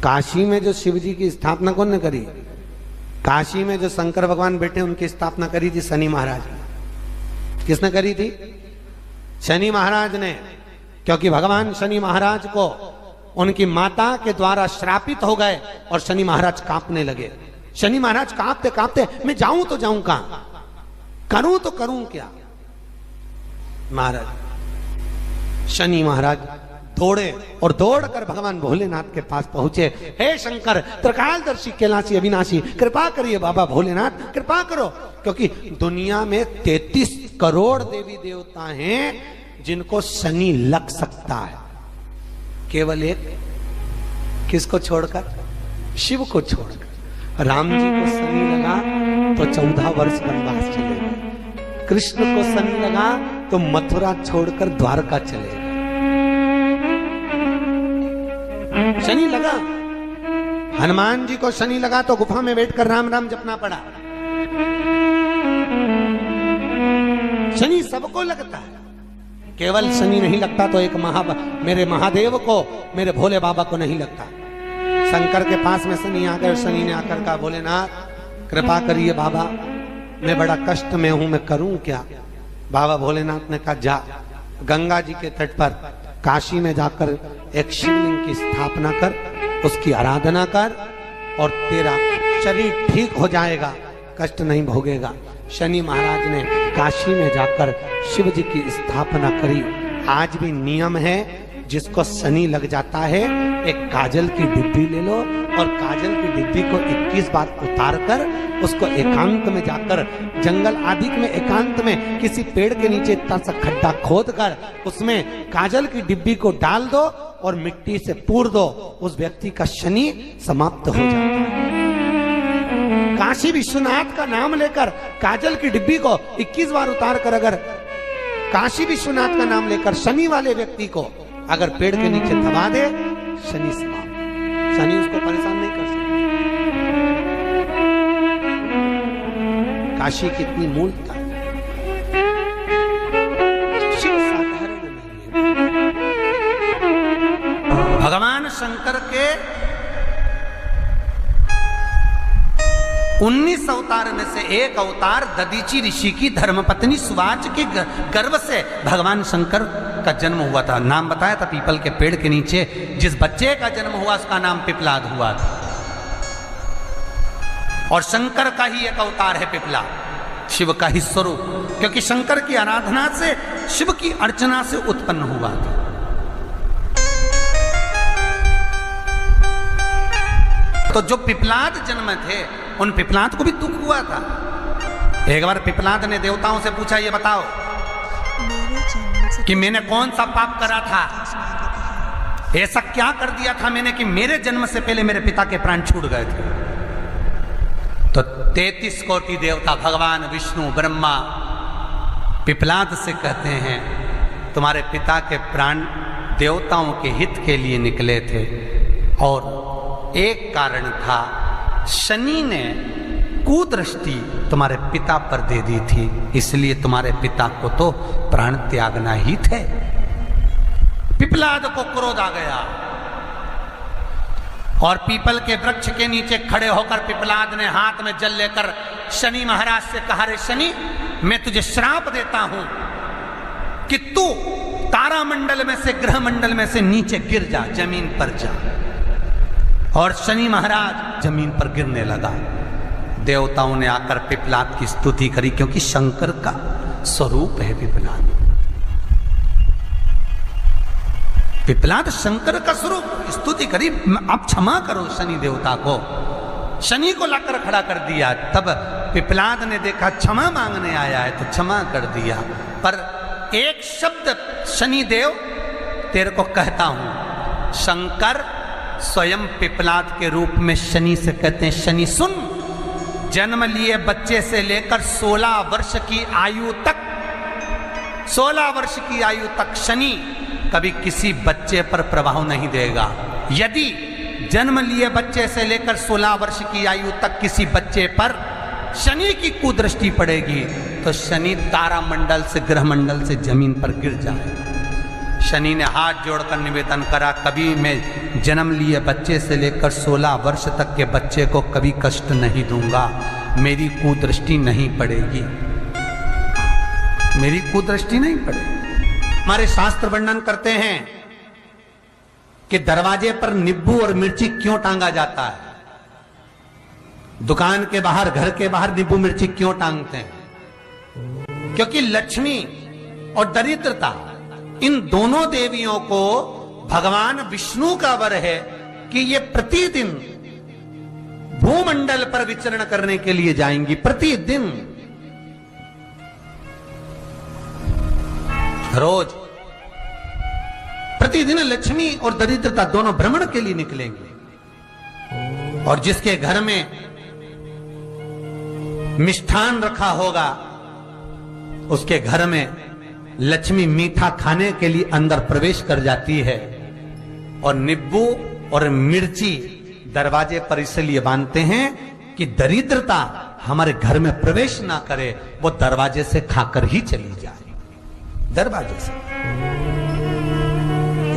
काशी में जो शिव जी की स्थापना कौन ने करी? काशी में जो शंकर भगवान बैठे उनकी स्थापना करी थी शनि महाराज ने। किसने करी थी? शनि महाराज ने। क्योंकि भगवान शनि महाराज को उनकी माता के द्वारा श्रापित हो गए और शनि महाराज कांपने लगे। शनि महाराज कांपते कांपते मैं जाऊं तो जाऊं कहां, करूं तो करूं क्या? महाराज शनि महाराज दौड़े और दौड़कर भगवान भोलेनाथ के पास पहुंचे। हे शंकर त्रिकालदर्शी कैलाशी अविनाशी, कृपा करिए बाबा भोलेनाथ, कृपा करो। क्योंकि दुनिया में 33 करोड़ देवी देवता हैं जिनको शनि लग सकता है, केवल एक किसको छोड़कर? शिव को छोड़कर। राम जी को शनि लगा तो 14 वर्ष वनवास चले गए। कृष्ण को शनि लगा तो मथुरा छोड़कर द्वारका चले गए। शनि लगा। हनुमान जी को शनि लगा तो गुफा में बैठकर राम राम जपना पड़ा। शनि सबको लगता है, केवल शनि नहीं लगता तो एक मेरे महादेव को, मेरे भोले बाबा को नहीं लगता। शंकर के पास में शनि आ गए। शनि ने आकर कहा भोलेनाथ कृपा करिए बाबा, मैं बड़ा कष्ट में हूं, मैं करूं क्या? बाबा भोलेनाथ ने कहा जा गंगा जी के तट पर काशी में जाकर एक शिवलिंग की स्थापना कर, उसकी आराधना कर और तेरा शरीर ठीक हो जाएगा, कष्ट नहीं भोगेगा। शनि महाराज ने काशी में जाकर शिव जी की स्थापना करी। आज भी नियम है, जिसको शनि लग जाता है एक काजल की डिब्बी ले लो और काजल की डिब्बी को 21 बार उतार कर उसको एकांत में जाकर, जंगल आदि में एकांत में किसी पेड़ के नीचे इतना सा खड्डा खोद कर उसमें काजल की डिब्बी को डाल दो और मिट्टी से पूर दो, उस व्यक्ति का शनि समाप्त हो जाता है। काशी विश्वनाथ का नाम लेकर काजल की डिब्बी को 21 बार उतार कर अगर काशी विश्वनाथ का नाम लेकर शनि वाले व्यक्ति को अगर पेड़ के नीचे दबा दे, शनि समाप्त। शनि उसको परेशान नहीं कर सकता। काशी की इतनी मूलता शिव साधारण नहीं है। भगवान शंकर के 19 अवतार में से एक अवतार दधीचि ऋषि की धर्मपत्नी सुवाच के गर्भ से भगवान शंकर का जन्म हुआ था। नाम बताया था पीपल के पेड़ के नीचे जिस बच्चे का जन्म हुआ उसका नाम पिपलाद हुआ था। और शंकर का ही एक अवतार है पिपला, शिव का ही स्वरूप, क्योंकि शंकर की आराधना से, शिव की अर्चना से उत्पन्न हुआ था। तो जो पिपलाद जन्म थे उन पिपलाद को भी दुख हुआ था। एक बार पिपलाद ने देवताओं से पूछा, ये बताओ कि मैंने कौन सा पाप करा था, ऐसा क्या कर दिया था मैंने कि मेरे जन्म से पहले मेरे पिता के प्राण छूट गए थे। तो 33 कोटि देवता, भगवान विष्णु ब्रह्मा पिपलाद से कहते हैं तुम्हारे पिता के प्राण देवताओं के हित के लिए निकले थे और एक कारण था, शनि ने कुदृष्टि तुम्हारे पिता पर दे दी थी, इसलिए तुम्हारे पिता को तो प्राण त्यागना ही थे। पिपलाद को क्रोध आ गया और पीपल के वृक्ष के नीचे खड़े होकर पिपलाद ने हाथ में जल लेकर शनि महाराज से कहा, रे शनि, मैं तुझे श्राप देता हूं कि तू तारामंडल में से, ग्रह मंडल में से नीचे गिर जा, जमीन पर जा। और शनि महाराज जमीन पर गिरने लगा। देवताओं ने आकर पिपलाद की स्तुति करी, क्योंकि शंकर का स्वरूप है पिपलाद। पिपलाद शंकर का स्वरूप, स्तुति करी, आप क्षमा करो शनि देवता को। शनि को लाकर खड़ा कर दिया। तब पिपलाद ने देखा क्षमा मांगने आया है तो क्षमा कर दिया, पर एक शब्द शनि देव तेरे को कहता हूं। शंकर स्वयं पिपलाद के रूप में शनि से कहते हैं, शनि सुन, जन्म लिए बच्चे से लेकर 16 वर्ष की आयु तक, 16 वर्ष की आयु तक शनि कभी किसी बच्चे पर प्रभाव नहीं देगा। यदि जन्म लिए बच्चे से लेकर 16 वर्ष की आयु तक किसी बच्चे पर शनि की कुदृष्टि पड़ेगी तो शनि तारामंडल से, ग्रह मंडल से जमीन पर गिर जाएगा। शनि ने हाथ जोड़कर निवेदन करा, कभी मैं जन्म लिए बच्चे से लेकर 16 वर्ष तक के बच्चे को कभी कष्ट नहीं दूंगा, मेरी कुदृष्टि नहीं पड़ेगी, मेरी कुदृष्टि नहीं पड़ेगी। हमारे शास्त्र वर्णन करते हैं कि दरवाजे पर नींबू और मिर्ची क्यों टांगा जाता है, दुकान के बाहर, घर के बाहर नींबू मिर्ची क्यों टांगते हैं? क्योंकि लक्ष्मी और दरिद्रता, इन दोनों देवियों को भगवान विष्णु का वर है कि ये प्रतिदिन भूमंडल पर विचरण करने के लिए जाएंगी, प्रतिदिन, रोज, प्रतिदिन लक्ष्मी और दरिद्रता दोनों भ्रमण के लिए निकलेंगे। और जिसके घर में मिष्ठान रखा होगा, उसके घर में लक्ष्मी मीठा खाने के लिए अंदर प्रवेश कर जाती है। और नींबू और मिर्ची दरवाजे पर इसलिए बांधते हैं कि दरिद्रता हमारे घर में प्रवेश ना करे, वो दरवाजे से खाकर ही चली जाए, दरवाजे से।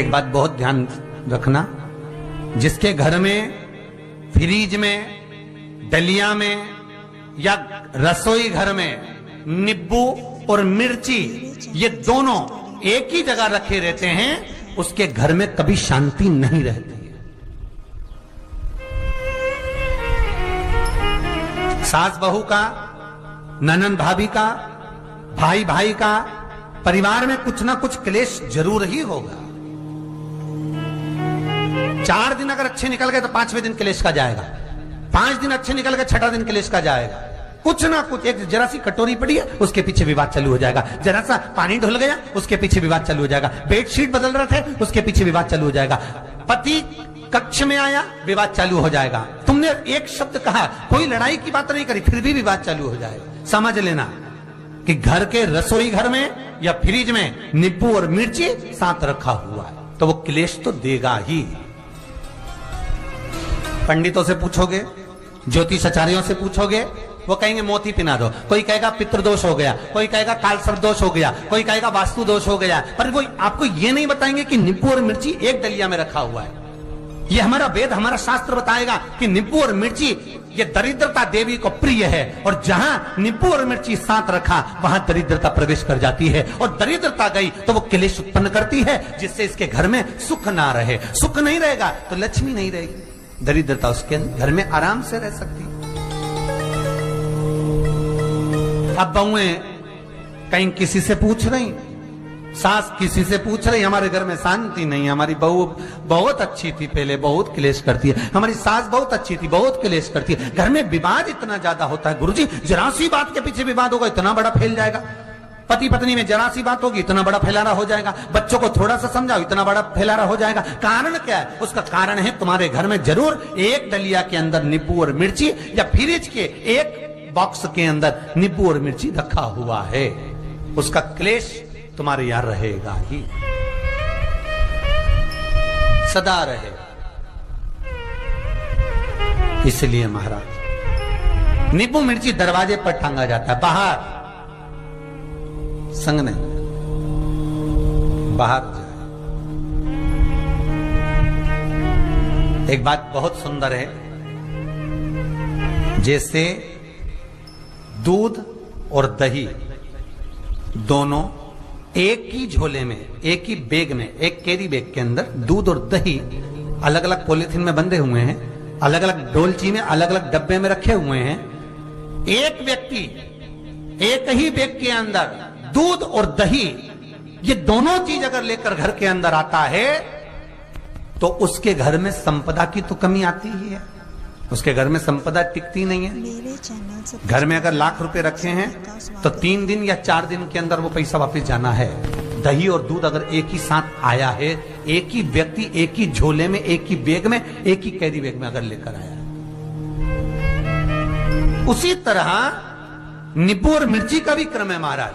एक बात बहुत ध्यान रखना, जिसके घर में फ्रिज में, डलिया में या रसोई घर में नींबू और मिर्ची ये दोनों एक ही जगह रखे रहते हैं, उसके घर में कभी शांति नहीं रहती है। सास बहू का, ननंद भाभी का, भाई भाई का, परिवार में कुछ ना कुछ क्लेश जरूर ही होगा। 4 दिन अगर अच्छे निकल गए तो 5वें दिन क्लेश का जाएगा, 5 दिन अच्छे निकल गए 6ठा दिन क्लेश का जाएगा। कुछ ना कुछ, एक जरा सी कटोरी पड़ी है उसके पीछे विवाद चालू हो जाएगा, जरा सा पानी ढुल गया उसके पीछे विवाद चालू हो जाएगा, बेडशीट बदल रहे थे उसके पीछे विवाद चालू हो जाएगा, पति कक्ष में आया विवाद चालू हो जाएगा, तुमने एक शब्द कहा, कोई लड़ाई की बात नहीं करी, फिर भी विवाद चालू हो जाएगा। समझ लेना कि घर के रसोई घर में या फ्रिज में नींबू और मिर्ची साथ रखा हुआ है तो वो क्लेश तो देगा ही। पंडितों से पूछोगे, ज्योतिषाचार्यों से पूछोगे, वो कहेंगे मोती पिना दो, कोई कहेगा पितृदोष हो गया, कोई कहेगा काल सर्प दोष हो गया, कोई कहेगा वास्तु दोष हो गया, पर वो आपको ये नहीं बताएंगे कि नींबू और मिर्ची एक डलिया में रखा हुआ है। ये हमारा वेद, हमारा शास्त्र बताएगा कि नींबू और मिर्ची ये दरिद्रता देवी को प्रिय है, और जहां नींबू और मिर्ची साथ रखा वहां दरिद्रता प्रवेश कर जाती है, और दरिद्रता गई तो वो क्लेश उत्पन्न करती है, जिससे इसके घर में सुख ना रहे। सुख नहीं रहेगा तो लक्ष्मी नहीं रहेगी, दरिद्रता उसके घर में आराम से रह सकती है। अब बहुएं कहीं किसी से पूछ रही, सास किसी से पूछ रही, हमारे घर में शांति नहीं है, हमारी बहू बहुत अच्छी थी पहले, बहुत क्लेश करती है, हमारी सास बहुत अच्छी थी, बहुत क्लेश करती है, घर में विवाद इतना ज्यादा होता है। गुरुजी, जरा सी बात के पीछे विवाद होगा इतना बड़ा फैल जाएगा, पति पत्नी में जरा सी बात होगी इतना बड़ा फैलाना हो जाएगा, बच्चों को थोड़ा सा समझाओ इतना बड़ा फैलाना हो जाएगा। कारण क्या है? उसका कारण है तुम्हारे घर में जरूर एक डलिया के अंदर नींबू और मिर्ची या फ्रिज के एक बॉक्स के अंदर नींबू और मिर्ची रखा हुआ है, उसका क्लेश तुम्हारे यहां रहेगा ही, सदा रहेगा। इसलिए महाराज नींबू मिर्ची दरवाजे पर टांगा जाता है, बाहर संग नहीं, बाहर जाए। एक बात बहुत सुंदर है, जैसे दूध और दही दोनों एक ही झोले में, एक ही बैग में, एक कैरी बैग के अंदर दूध और दही अलग अलग पॉलिथीन में बंधे हुए हैं, अलग अलग डोलची में, अलग अलग डब्बे में रखे हुए हैं। एक व्यक्ति एक ही बैग के अंदर दूध और दही ये दोनों चीज अगर लेकर घर के अंदर आता है तो उसके घर में संपदा की तो कमी आती ही है, उसके घर में संपदा टिकती नहीं है। घर में अगर लाख रुपए रखे हैं तो 3 दिन या 4 दिन के अंदर वो पैसा वापस जाना है। दही और दूध अगर एक ही साथ आया है, एक ही व्यक्ति एक ही झोले में, एक ही बैग में, एक ही कैरी बैग में अगर लेकर आया है, उसी तरह नींबू और मिर्ची का भी क्रम है महाराज।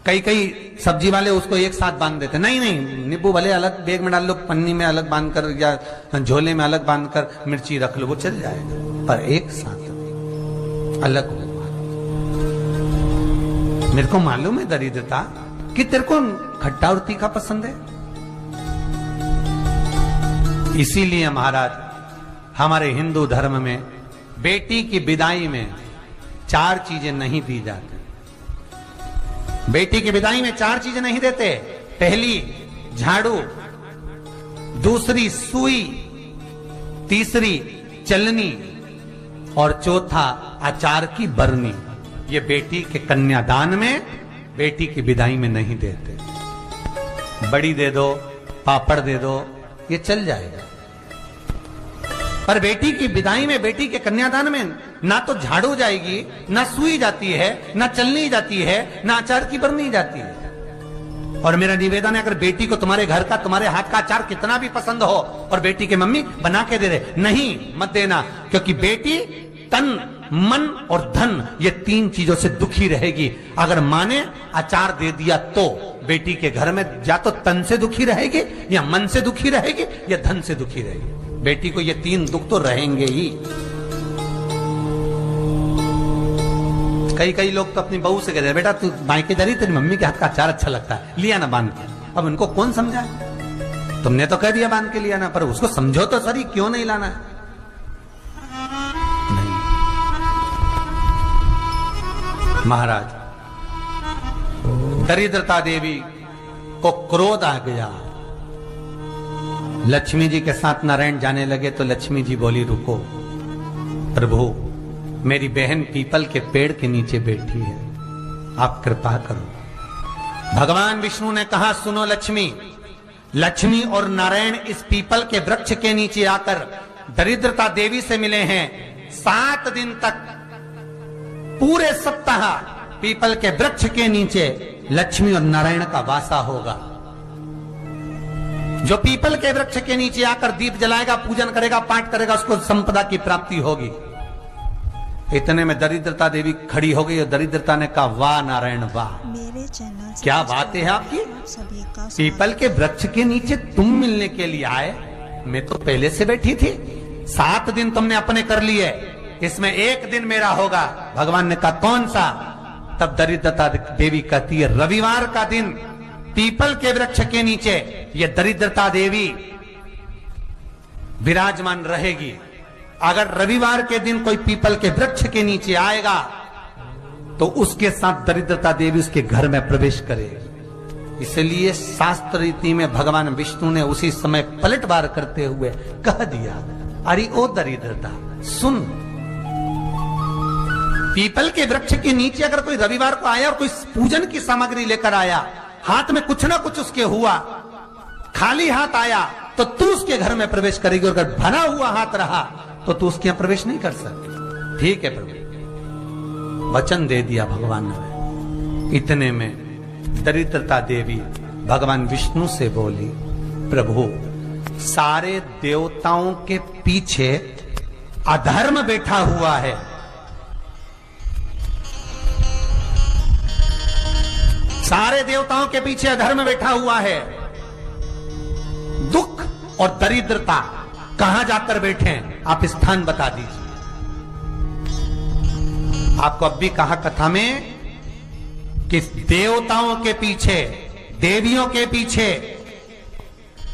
कई सब्जी वाले उसको एक साथ बांध देते, नहीं नहीं, नींबू भले अलग बैग में डाल लो, पन्नी में अलग बांधकर या झोले में अलग बांधकर मिर्ची रख लो, वो चल जाएगा, पर एक साथ अलग हो। मेरे को मालूम है दरिद्रता, कि तेरे को खट्टा और तीखा पसंद है। इसीलिए महाराज हमारे हिंदू धर्म में बेटी की विदाई में 4 चीजें नहीं दी जाती। बेटी की विदाई में 4 चीजें नहीं देते। पहली झाड़ू, दूसरी सुई, तीसरी चलनी और चौथा अचार की बरनी। ये बेटी के कन्यादान में, बेटी की विदाई में नहीं देते। बड़ी दे दो, पापड़ दे दो, ये चल जाएगा, पर बेटी की विदाई में, बेटी के कन्यादान में ना तो झाड़ू जाएगी, ना सुई जाती है, ना चलनी जाती है, ना अचार की बरनी जाती है। और मेरा निवेदन है, अगर बेटी को तुम्हारे घर का, तुम्हारे हाथ का अचार कितना भी पसंद हो और बेटी के मम्मी बना के दे दे, नहीं मत देना, क्योंकि बेटी तन, मन और धन, ये 3 चीजों से दुखी रहेगी। अगर माँ ने अचार दे दिया तो बेटी के घर में या तो तन से दुखी रहेगी, या मन से दुखी रहेगी, या धन से दुखी रहेगी। बेटी को ये 3 दुख तो रहेंगे ही। कई लोग तो अपनी बहू से कहते हैं, बेटा तू मायके जा रही, तेरी मम्मी के हाथ का अचार अच्छा लगता है, लिया ना बांध के। अब उनको कौन समझाए? तुमने तो कह दिया बांध के लिया ना, पर उसको समझो तो सही, क्यों नहीं लाना है? नहीं। महाराज दरिद्रता देवी को क्रोध आ गया। लक्ष्मी जी के साथ नारायण जाने लगे तो लक्ष्मी जी बोली, रुको प्रभु, मेरी बहन पीपल के पेड़ के नीचे बैठी है, आप कृपा करो। भगवान विष्णु ने कहा, सुनो लक्ष्मी, लक्ष्मी और नारायण इस पीपल के वृक्ष के नीचे आकर दरिद्रता देवी से मिले हैं। 7 दिन तक, पूरे सप्ताह पीपल के वृक्ष के नीचे लक्ष्मी और नारायण का वासा होगा। जो पीपल के वृक्ष के नीचे आकर दीप जलाएगा, पूजन करेगा, पाठ करेगा, उसको संपदा की प्राप्ति होगी। इतने में दरिद्रता देवी खड़ी हो गई और दरिद्रता ने कहा, वाह नारायण वाह, मेरे चैनल क्या बात है आपकी, पीपल के वृक्ष के नीचे तुम मिलने के लिए आए, मैं तो पहले से बैठी थी। 7 दिन तुमने अपने कर लिए, इसमें 1 दिन मेरा होगा। भगवान ने कहा, कौन सा? तब दरिद्रता देवी कहती है, रविवार का दिन पीपल के वृक्ष के नीचे ये दरिद्रता देवी विराजमान रहेगी। अगर रविवार के दिन कोई पीपल के वृक्ष के नीचे आएगा तो उसके साथ दरिद्रता देवी उसके घर में प्रवेश करेगी। इसलिए शास्त्र रीति में भगवान विष्णु ने उसी समय पलटवार करते हुए कह दिया, अरे ओ दरिद्रता सुन, पीपल के वृक्ष के नीचे अगर कोई रविवार को आया और कोई पूजन की सामग्री लेकर आया, हाथ में कुछ ना कुछ उसके हुआ, खाली हाथ आया तो तू उसके घर में प्रवेश करेगी, और अगर भरा हुआ हाथ रहा तो तू उसके यहां प्रवेश नहीं कर सकती। ठीक है प्रभु, वचन दे दिया भगवान ने। इतने में दरिद्रता देवी भगवान विष्णु से बोली, प्रभु सारे देवताओं के पीछे अधर्म बैठा हुआ है, सारे देवताओं के पीछे अधर्म बैठा हुआ है। दुख और दरिद्रता कहां जाकर बैठे हैं, आप स्थान बता दीजिए। आपको अब भी कहा कथा में कि देवताओं के पीछे, देवियों के पीछे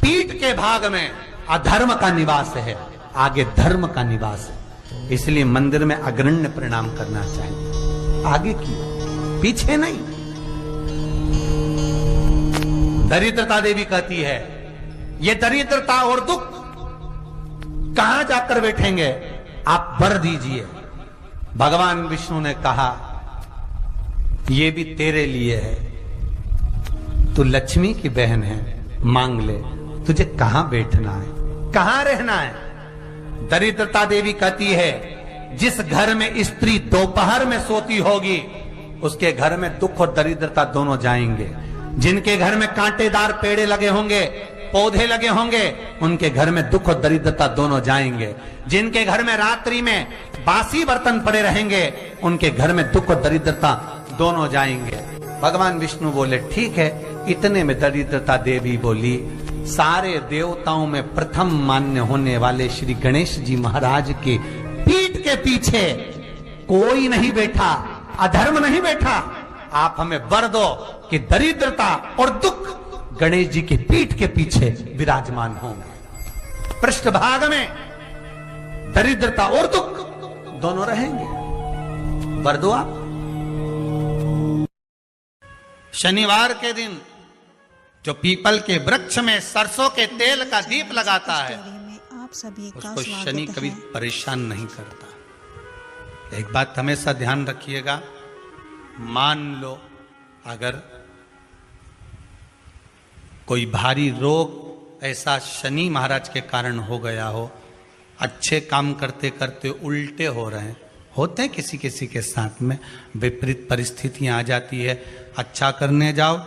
पीठ के भाग में अधर्म का निवास है, आगे धर्म का निवास है। इसलिए मंदिर में अग्रण्य प्रणाम करना चाहिए, आगे की, पीछे नहीं। दरिद्रता देवी कहती है, ये दरिद्रता और दुख कहां जाकर बैठेंगे, आप वर दीजिए। भगवान विष्णु ने कहा, ये भी तेरे लिए है, तू लक्ष्मी की बहन है, मांग ले, तुझे कहां बैठना है, कहां रहना है। दरिद्रता देवी कहती है, जिस घर में स्त्री दोपहर में सोती होगी उसके घर में दुख और दरिद्रता दोनों जाएंगे। जिनके घर में कांटेदार पेड़े लगे होंगे, पौधे लगे होंगे, उनके घर में दुख और दरिद्रता दोनों जाएंगे। जिनके घर में रात्रि में बासी बर्तन पड़े रहेंगे, उनके घर में दुख और दरिद्रता दोनों जाएंगे। भगवान विष्णु बोले, ठीक है। इतने में दरिद्रता देवी बोली, सारे देवताओं में प्रथम मान्य होने वाले श्री गणेश जी महाराज के पीठ के पीछे कोई नहीं बैठा, अधर्म नहीं बैठा, आप हमें वर दो, कि दरिद्रता और दुख गणेश जी की पीठ के पीछे विराजमान होंगे। पृष्ठभाग में दरिद्रता और दुख दोनों रहेंगे। वर दो आप। शनिवार के दिन जो पीपल के वृक्ष में सरसों के तेल का दीप लगाता है, आप सभी का उसको शनि कभी परेशान नहीं करता। एक बात हमेशा ध्यान रखिएगा, मान लो अगर कोई भारी रोग ऐसा शनि महाराज के कारण हो गया हो, अच्छे काम करते करते उल्टे हो रहे हैं, होते हैं किसी किसी के साथ में, विपरीत परिस्थितियां आ जाती है, अच्छा करने जाओ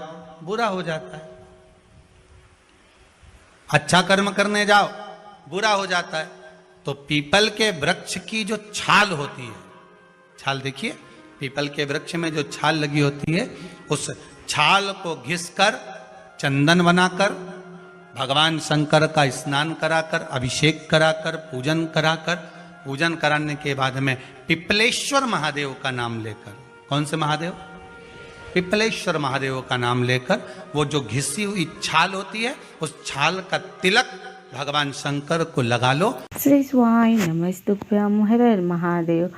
बुरा हो जाता है, अच्छा कर्म करने जाओ बुरा हो जाता है। तो पीपल के वृक्ष की जो छाल होती है, छाल देखिए, पीपल के वृक्ष में जो छाल लगी होती है, उस छाल को घिसकर चंदन बनाकर भगवान शंकर का स्नान कराकर, अभिषेक कराकर, पूजन कराने के बाद में पिपलेश्वर महादेव का नाम लेकर, कौन से महादेव? पिपलेश्वर महादेव का नाम लेकर वो जो घिसी हुई छाल होती है, उस छाल का तिलक भगवान शंकर को लगा लो। श्री स्वाय नमस्तुभ्यं हर हर महादेव।